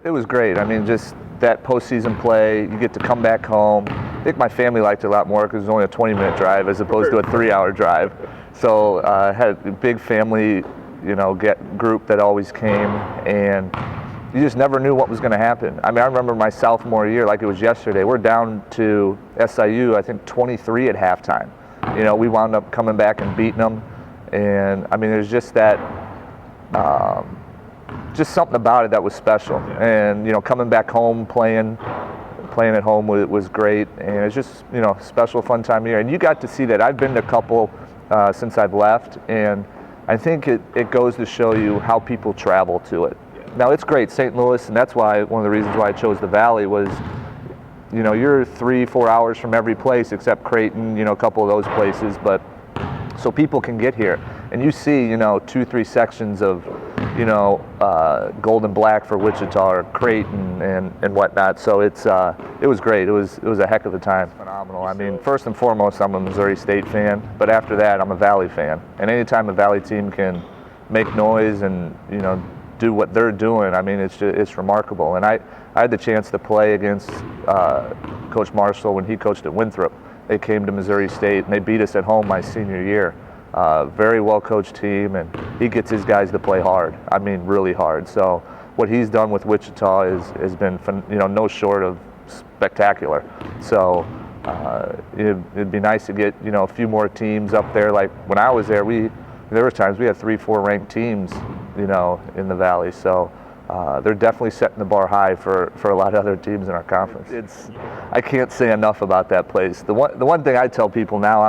It was great. I mean, just that postseason play, you get to come back home. I think my family liked it a lot more because it was only a 20-minute drive as opposed to a 3-hour drive. So I had a big family, group that always came, and you just never knew what was going to happen. I mean, I remember my sophomore year like it was yesterday. We're down to SIU, I think 23 at halftime. We wound up coming back and beating them, and I mean, there's just that. Just something about it that was special, and coming back home playing at home was great, and it's just special, fun time of year. And you got to see that. I've been to a couple since I've left, and I think it goes to show you how people travel to it. Now it's great, St. Louis, and that's why one of the reasons why I chose the Valley was, you're 3-4 hours from every place except Creighton, a couple of those places, but so people can get here, and you see 2-3 sections of gold and black for Wichita or Creighton and whatnot. So it was great. It was a heck of a time. Phenomenal. I mean, first and foremost, I'm a Missouri State fan, but after that, I'm a Valley fan. And anytime a Valley team can make noise and do what they're doing, I mean, it's remarkable. And I had the chance to play against Coach Marshall when he coached at Winthrop. They came to Missouri State and they beat us at home my senior year. Very well coached team, and he gets his guys to play hard. I mean, really hard. So what he's done with Wichita has been no short of spectacular. So it'd be nice to get a few more teams up there. Like when I was there, there were times we had 3-4 ranked teams in the Valley. So they're definitely setting the bar high for a lot of other teams in our conference. I can't say enough about that place. The one thing I tell people now,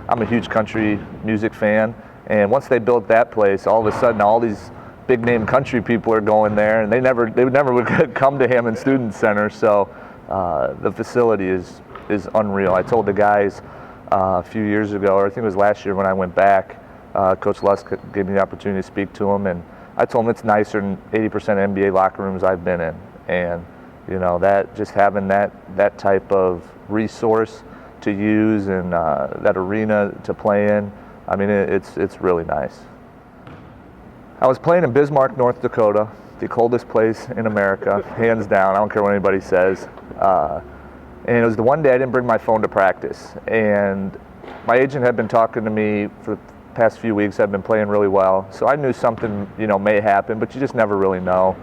I'm a huge country music fan, and once they built that place, all of a sudden all these big name country people are going there, and they would never come to Hammond Student Center. So the facility is unreal. I told the guys a few years ago, or I think it was last year when I went back, Coach Lusk gave me the opportunity to speak to him, and I told him it's nicer than 80% NBA locker rooms I've been in, and that just having that type of resource to use and that arena to play in, I mean, it's really nice. I was playing in Bismarck, North Dakota, the coldest place in America, hands down. I don't care what anybody says. And it was the one day I didn't bring my phone to practice, and my agent had been talking to me for the past few weeks. I've been playing really well, so I knew something may happen, but you just never really know.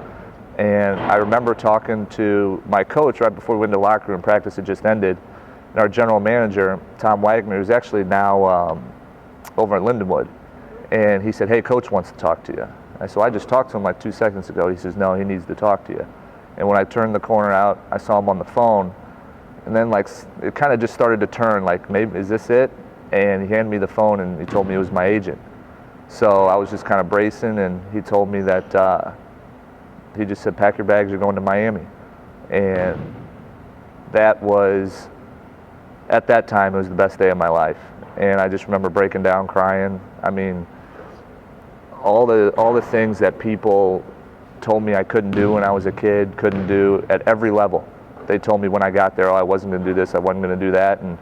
And I remember talking to my coach right before we went into the locker room. Practice had just ended, and our general manager, Tom Wagner, who's actually now over at Lindenwood, and he said, "Hey, Coach wants to talk to you." So I just talked to him like 2 seconds ago. He says, "No, he needs to talk to you." And when I turned the corner out, I saw him on the phone, and then it kind of just started to turn, like, maybe, is this it? And he handed me the phone, and he told me it was my agent. So I was just kind of bracing, and he told me that he just said, "Pack your bags, you're going to Miami." And that was, at that time, it was the best day of my life. And I just remember breaking down, crying. I mean, all the things that people told me I couldn't do when I was a kid, couldn't do at every level. They told me when I got there, I wasn't going to do this, I wasn't going to do that, and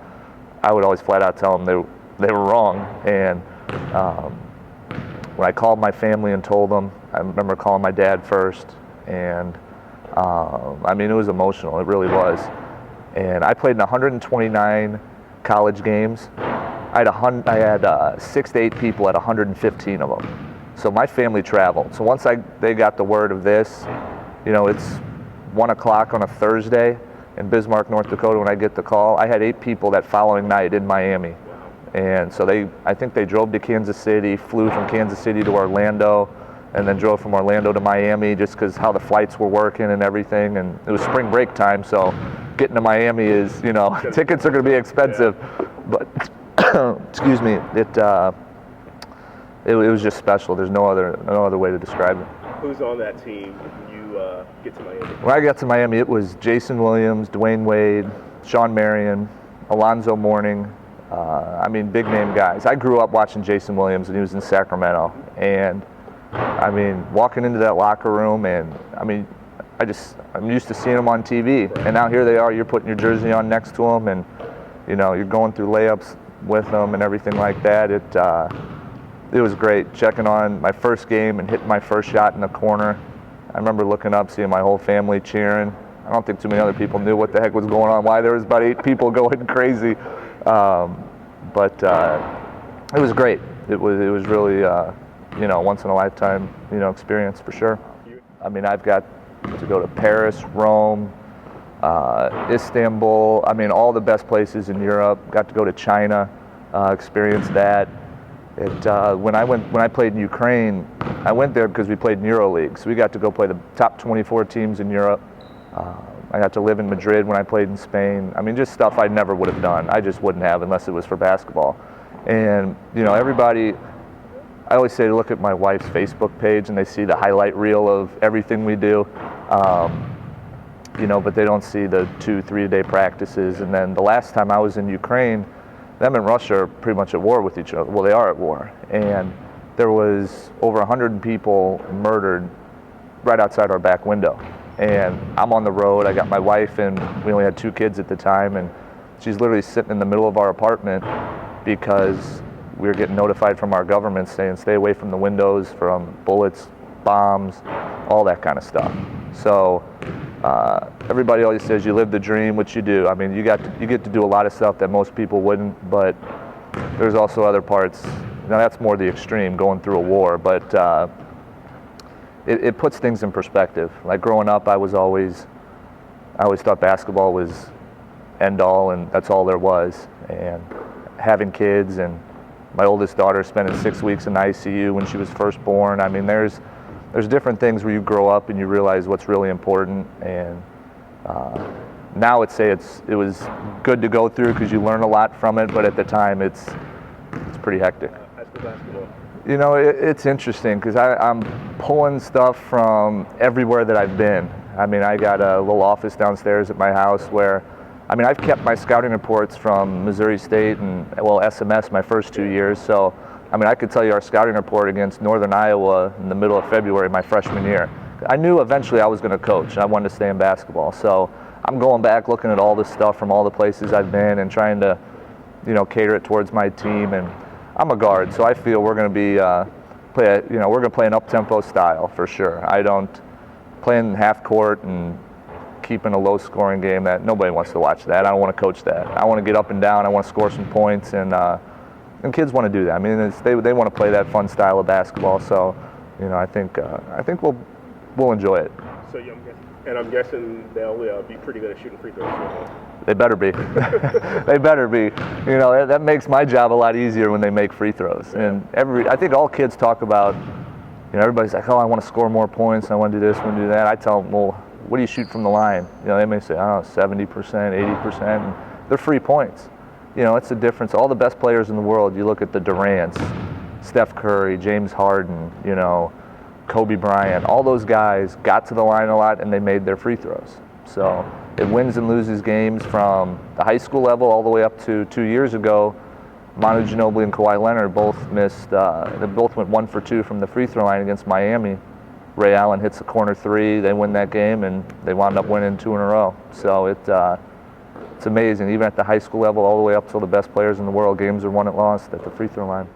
I would always flat out tell them they were wrong. And when I called my family and told them, I remember calling my dad first, and I mean, it was emotional, it really was. And I played in 129 college games. I had 6 to 8 people at 115 of them. So my family traveled. So once they got the word of this, it's 1 o'clock on a Thursday in Bismarck, North Dakota when I get the call. I had 8 people that following night in Miami. And so I think they drove to Kansas City, flew from Kansas City to Orlando, and then drove from Orlando to Miami just because how the flights were working and everything. And it was spring break time, so getting to Miami is, tickets are going to be expensive. But, excuse me, it was just special. There's no other way to describe it. Who's on that team when you get to Miami? When I got to Miami, it was Jason Williams, Dwayne Wade, Sean Marion, Alonzo Mourning. I mean, big name guys. I grew up watching Jason Williams when he was in Sacramento, and I mean, walking into that locker room, and I mean, I'm used to seeing them on TV, and now here they are. You're putting your jersey on next to them, and you're going through layups with them and everything like that. It was great checking on my first game and hitting my first shot in the corner. I remember looking up, seeing my whole family cheering. I don't think too many other people knew what the heck was going on, why there was about 8 people going crazy. But it was great. It was really, you know, once in a lifetime, you know, experience for sure. I mean, I've got to go to Paris, Rome, Istanbul. I mean, all the best places in Europe. Got to go to China, experience that. When I played in Ukraine, I went there because we played in EuroLeague. So we got to go play the top 24 teams in Europe. I got to live in Madrid when I played in Spain. I mean, just stuff I never would have done. I just wouldn't have unless it was for basketball. And, you know, everybody, I always say to look at my wife's Facebook page and they see the highlight reel of everything we do. You know, but they don't see the 2-3 day practices. And then the last time I was in Ukraine, them and Russia are pretty much at war with each other. Well, they are at war. And there was over 100 people murdered right outside our back window. And I'm on the road. I got my wife, and we only had 2 kids at the time, and she's literally sitting in the middle of our apartment because we were getting notified from our government saying stay away from the windows from bullets, bombs, all that kind of stuff. So everybody always says you live the dream, which you do. I mean, you get to do a lot of stuff that most people wouldn't, but there's also other parts. Now that's more the extreme, going through a war, but it puts things in perspective. Like growing up, I always thought basketball was end all, and that's all there was. And having kids, and my oldest daughter spending 6 weeks in ICU when she was first born. I mean, there's different things where you grow up and you realize what's really important. And now it was good to go through because you learn a lot from it, but at the time it's pretty hectic. High school basketball. You know, it's interesting because I'm pulling stuff from everywhere that I've been. I mean, I got a little office downstairs at my house where, I mean, I've kept my scouting reports from Missouri State and, well, SMS my first 2 years. So, I mean, I could tell you our scouting report against Northern Iowa in the middle of February my freshman year. I knew eventually I was going to coach. I wanted to stay in basketball. So I'm going back looking at all this stuff from all the places I've been and trying to, you know, cater it towards my team. And I'm a guard, so I feel we're going to be we're going to play an up-tempo style for sure. I don't play in half court and keeping a low-scoring game. That nobody wants to watch that. I don't want to coach that. I want to get up and down. I want to score some points, and kids want to do that. I mean, they want to play that fun style of basketball. So, you know, I think we'll enjoy it. So I'm guessing they'll be pretty good at shooting free throws. They better be. They better be. You know, that makes my job a lot easier when they make free throws. Yeah. And I think all kids talk about, you know, everybody's like, oh, I want to score more points, I want to do this, I want to do that. I tell them, well, what do you shoot from the line? You know, they may say, I don't know, 70%, 80%. And they're free points. You know, it's the difference. All the best players in the world, you look at the Durants, Steph Curry, James Harden, you know, Kobe Bryant, all those guys got to the line a lot and they made their free throws. So it wins and loses games from the high school level all the way up to 2 years ago. Manu Ginobili and Kawhi Leonard both missed, they both went 1 for 2 from the free throw line against Miami. Ray Allen hits a corner 3, they win that game, and they wound up winning 2 in a row. So it's amazing. Even at the high school level all the way up to the best players in the world, games are won and lost at the free throw line.